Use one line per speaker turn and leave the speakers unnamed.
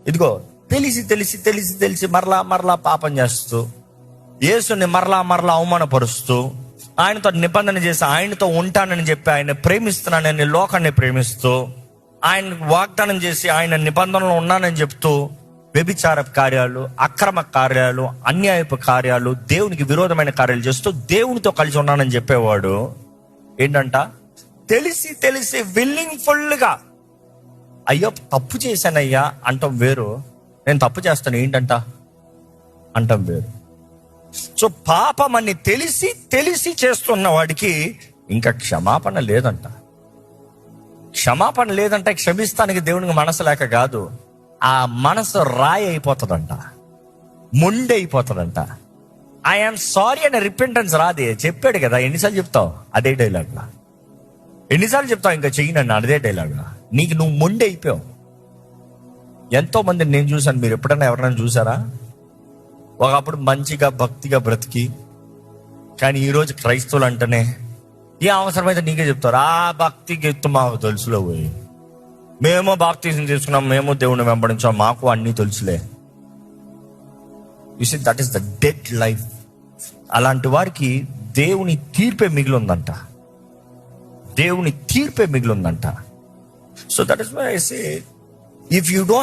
ఇదిగో తెలిసి తెలిసి తెలిసి తెలిసి మరలా మరలా పాపం చేస్తూ, యేసుని మరలా మరలా అవమానపరుస్తూ, ఆయనతో నిబంధన చేసి ఆయనతో ఉంటానని చెప్పి ఆయన ప్రేమిస్తున్నానని లోకాన్ని ప్రేమిస్తూ, ఆయన వాగ్దానం చేసి ఆయన నిబంధనలో ఉన్నానని చెప్తూ వ్యభిచార కార్యాలు, అక్రమ కార్యాలు, అన్యాయపు కార్యాలు, దేవునికి విరోధమైన కార్యాలు చేస్తూ దేవునితో కలిసి ఉన్నానని చెప్పేవాడు ఏంటంట, తెలిసి తెలిసి విల్లింగ్ఫుల్గా అయ్యో తప్పు చేశానయ్యా అంటాం వేరు, నేను తప్పు చేస్తాను ఏంటంట అంటాం వేరు. సో పాపం అని తెలిసి తెలిసి చేస్తున్న వాడికి ఇంకా క్షమాపణ లేదంట. క్షమాపణ లేదంటే క్షమిస్తానికి దేవునికి మనసు లేక కాదు, ఆ మనసు రాయి అయిపోతుందంట, మొండి అయిపోతుందంట. ఐఎమ్ సారీ అనే రిపెంటెన్స్ రాదే. చెప్పాడు కదా, ఎన్నిసార్లు చెప్తావు అదే డైలాగ్లా, ఎన్నిసార్లు చెప్తావు ఇంకా చెయ్యనన్నా అదే డైలాగ్లా. నీకు నువ్వు మొండి అయిపోయావు. ఎంతో మందిని నేను చూశాను, మీరు ఎప్పుడైనా ఎవరైనా చూసారా? ఒకప్పుడు మంచిగా భక్తిగా బ్రతికి, కానీ ఈరోజు క్రైస్తవులు అంటేనే ఏ అవసరమైతే నీకే చెప్తారు, ఆ భక్తికి ఎత్తు మాకు తెలుసులో పోయి, మేము బాప్తిజం చేసుకున్నాం, మేము దేవుని వెంబడించాం, మాకు అన్నీ తెలుసులే. You see that is the dead life. అలాంటి వారికి దేవుని తీర్పే మిగిలిందంట, దేవుని తీర్పే మిగిలిందంట. So that is why I say, if you don't